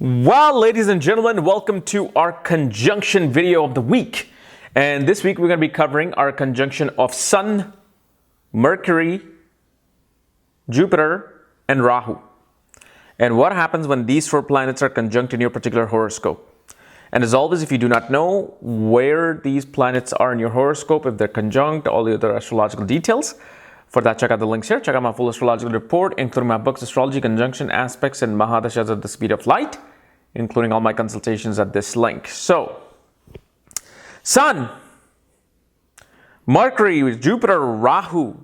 Well, ladies and gentlemen, welcome to our conjunction video of the week. And this week we're going to be covering our conjunction of Sun, Mercury, Jupiter, and Rahu. And what happens when these four planets are conjunct in your particular horoscope. And as always, if you do not know where these planets are in your horoscope, if they're conjunct, all the other astrological details, for that, check out the links here. Check out my full astrological report, including my books, Astrology, Conjunction, Aspects, and Mahadashas at the Speed of Light, including all my consultations at this link. So, Sun, Mercury, Jupiter, Rahu.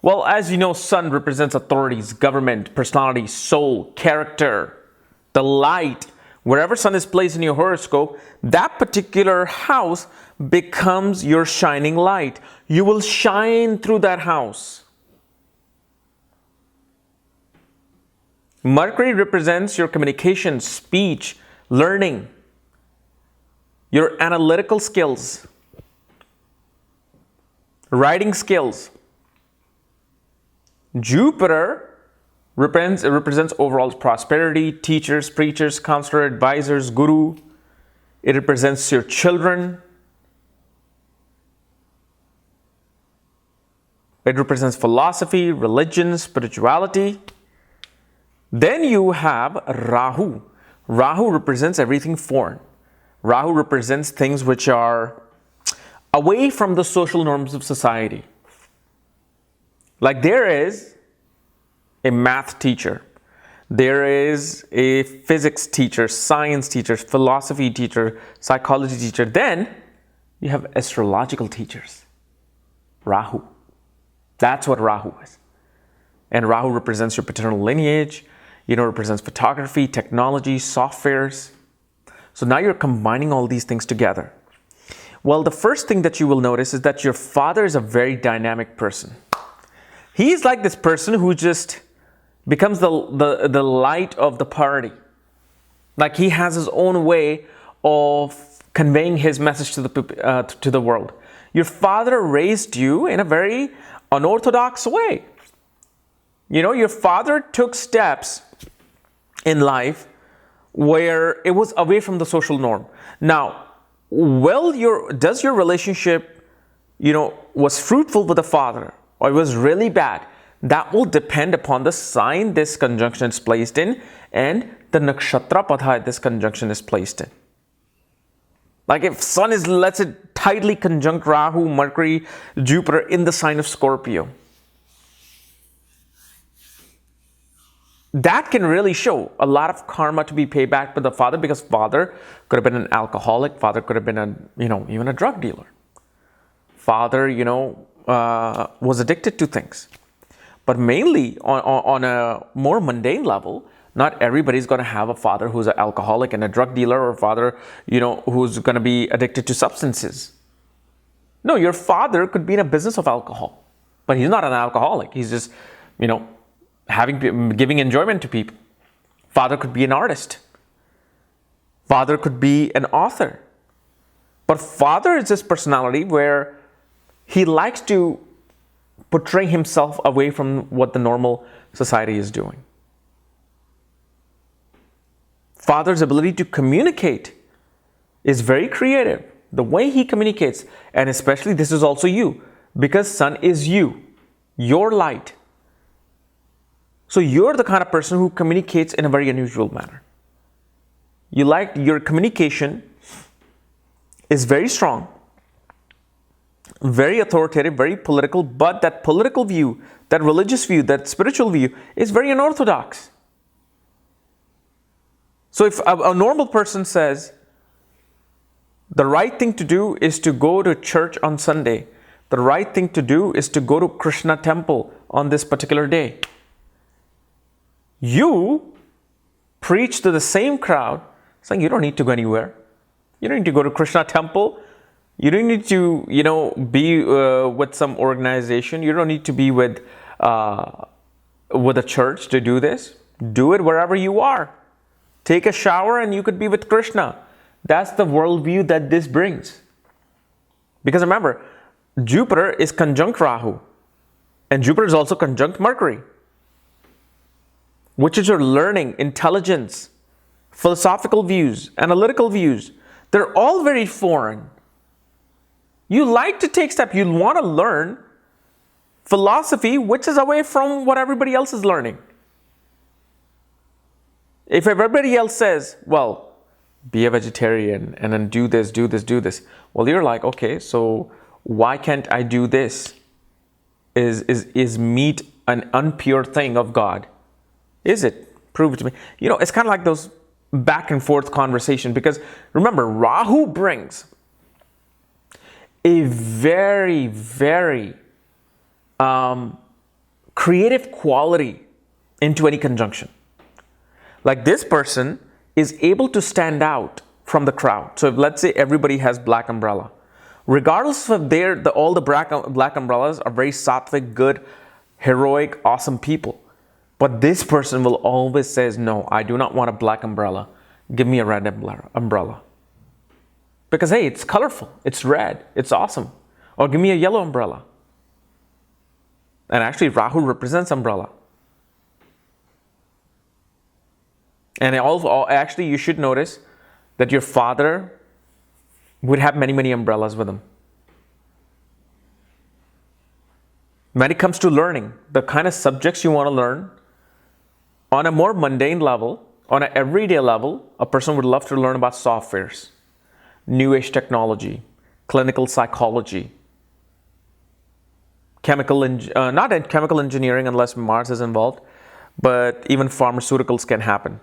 Well, as you know, Sun represents authorities, government, personality, soul, character, the light. Wherever Sun is placed in your horoscope, that particular house becomes your shining light. You will shine through that house. Mercury represents your communication, speech, learning, your analytical skills, writing skills. Jupiter represents overall prosperity, teachers, preachers, counselor, advisors, guru. It represents your children. It represents philosophy, religion, spirituality. Then you have Rahu. Rahu represents everything foreign. Rahu represents things which are away from the social norms of society. Like there is a math teacher, there is a physics teacher, science teacher, philosophy teacher, psychology teacher. Then you have astrological teachers. Rahu. That's what Rahu is. And Rahu represents your paternal lineage, represents photography, technology, softwares. So now you're combining all these things together. Well, the first thing that you will notice is that your father is a very dynamic person. He's like this person who just becomes the light of the party. Like he has his own way of conveying his message to the world. Your father raised you in a very unorthodox way. Your father took steps in life where it was away from the social norm. Now, does your relationship, was fruitful with the father, or it was really bad? That will depend upon the sign this conjunction is placed in and the nakshatra padha this conjunction is placed in. Like if Sun is, let's say, tightly conjunct Rahu, Mercury, Jupiter in the sign of Scorpio, that can really show a lot of karma to be paid back to the father, because father could have been an alcoholic, father could have been even a drug dealer. Father, was addicted to things. But mainly on a more mundane level, not everybody's going to have a father who's an alcoholic and a drug dealer, or a father, who's going to be addicted to substances. No, your father could be in a business of alcohol, but he's not an alcoholic. He's just, giving enjoyment to people. Father could be an artist. Father could be an author. But father is this personality where he likes to portray himself away from what the normal society is doing. Father's ability to communicate is very creative. The way he communicates, and especially this is also you, because Sun is you, your light. So you're the kind of person who communicates in a very unusual manner. Your communication is very strong, very authoritative, very political, but that political view, that religious view, that spiritual view is very unorthodox. So if a normal person says the right thing to do is to go to church on Sunday, the right thing to do is to go to Krishna temple on this particular day, you preach to the same crowd saying you don't need to go anywhere. You don't need to go to Krishna temple. You don't need to, be with some organization. You don't need to be with a church to do this. Do it wherever you are. Take a shower and you could be with Krishna. That's the worldview that this brings. Because remember, Jupiter is conjunct Rahu, and Jupiter is also conjunct Mercury, which is your learning, intelligence, philosophical views, analytical views, they're all very foreign. You like to take steps. You want to learn philosophy, which is away from what everybody else is learning. If everybody else says, well, be a vegetarian and then do this, do this, do this. Well, you're like, okay, so why can't I do this? Is meat an impure thing of God? Is it? Prove it to me. You know, it's kind of like those back and forth conversation, because remember, Rahu brings a very, very creative quality into any conjunction. Like this person is able to stand out from the crowd. So if, let's say everybody has black umbrella, regardless of all the black umbrellas are very sattvic, good, heroic, awesome people. But this person will always says, no, I do not want a black umbrella. Give me a red umbrella. Because hey, it's colorful, it's red, it's awesome. Or give me a yellow umbrella. And actually Rahu represents umbrella. And actually you should notice that your father would have many, many umbrellas with him. When it comes to learning, the kind of subjects you want to learn, on a more mundane level, on an everyday level, a person would love to learn about softwares, new age technology, clinical psychology, not chemical engineering unless Mars is involved, but even pharmaceuticals can happen.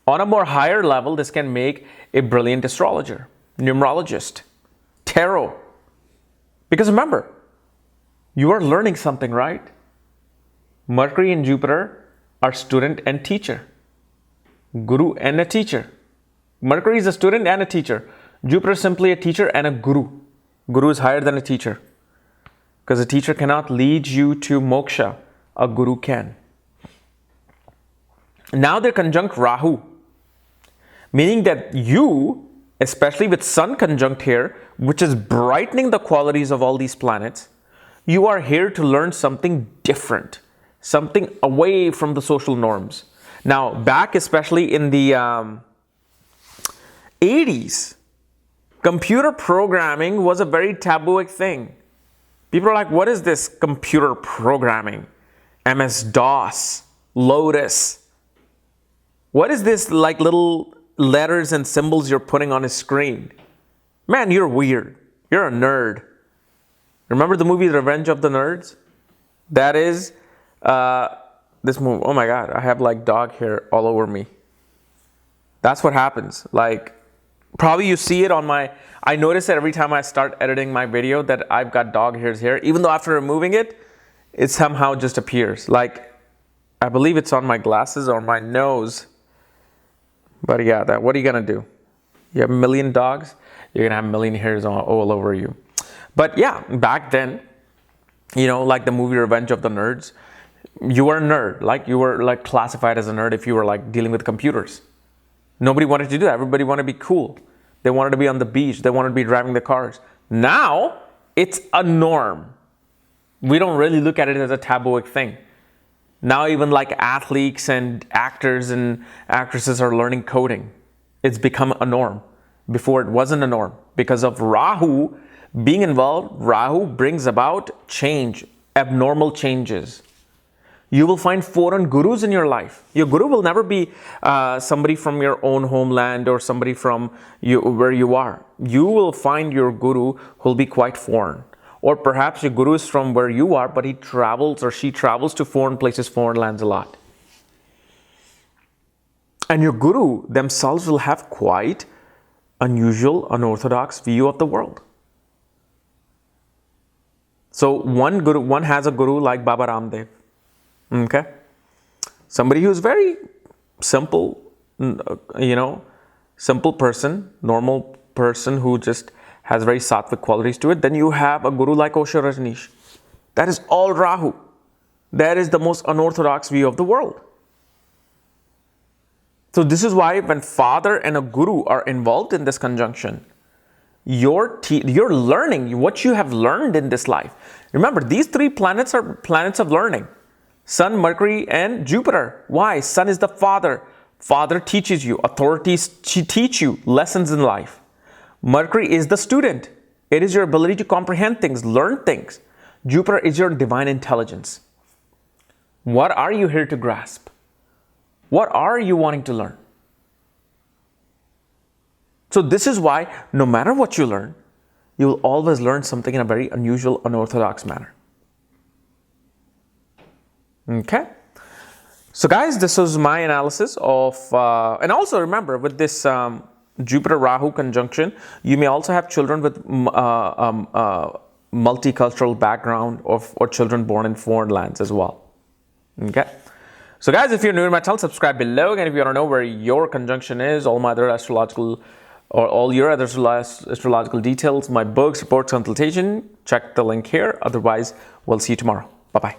On a more higher level, this can make a brilliant astrologer, numerologist, tarot. Because remember, you are learning something, right? Mercury and Jupiter are student and teacher. Guru and a teacher. Mercury is a student and a teacher. Jupiter is simply a teacher and a guru. Guru is higher than a teacher. Because a teacher cannot lead you to moksha. A guru can. Now they're conjunct Rahu. Meaning that you, especially with Sun conjunct here, which is brightening the qualities of all these planets, you are here to learn something different. Something away from the social norms. Now, back especially in the 80s, computer programming was a very tabooic thing. People are like, what is this computer programming? MS-DOS, Lotus. What is this like little letters and symbols you're putting on a screen? Man, you're weird. You're a nerd. Remember the movie Revenge of the Nerds? That is this movie. Oh my God, I have like dog hair all over me. That's what happens. Like, probably you see it on I notice that every time I start editing my video that I've got dog hairs here. Even though after removing it, it somehow just appears. Like, I believe it's on my glasses or my nose. But yeah, what are you gonna do? You have a million dogs, you're gonna have a million hairs all over you. But yeah, back then, you know, like the movie Revenge of the Nerds, you were a nerd. Like, you were like classified as a nerd if you were like dealing with computers. Nobody wanted to do that. Everybody wanted to be cool. They wanted to be on the beach. They wanted to be driving the cars. Now, it's a norm. We don't really look at it as a tabooic thing. Now even like athletes and actors and actresses are learning coding. It's become a norm. Before it wasn't a norm. Because of Rahu being involved, Rahu brings about change, abnormal changes. You will find foreign gurus in your life. Your guru will never be somebody from your own homeland or somebody from where you are. You will find your guru who will be quite foreign. Or perhaps your guru is from where you are, but he travels or she travels to foreign places, foreign lands a lot. And your guru themselves will have quite unusual, unorthodox view of the world. So one has a guru like Baba Ramdev. Okay, somebody who's very simple, simple person, normal person who just has very sattvic qualities to it. Then you have a guru like Osho Rajneesh. That is all Rahu. That is the most unorthodox view of the world. So this is why when father and a guru are involved in this conjunction, you're learning what you have learned in this life. Remember, these three planets are planets of learning. Sun, Mercury, and Jupiter. Why? Sun is the father. Father teaches you. Authorities teach you lessons in life. Mercury is the student. It is your ability to comprehend things, learn things. Jupiter is your divine intelligence. What are you here to grasp? What are you wanting to learn? So this is why no matter what you learn, you will always learn something in a very unusual, unorthodox manner. Okay? So guys, this was my analysis of, and also remember with this Jupiter-Rahu conjunction, you may also have children with multicultural background or children born in foreign lands as well. Okay? So guys, if you're new to my channel, subscribe below. And if you want to know where your conjunction is, all my other astrological or all your other astrological details, my books, reports, consultation, check the link here. Otherwise, we'll see you tomorrow. Bye-bye.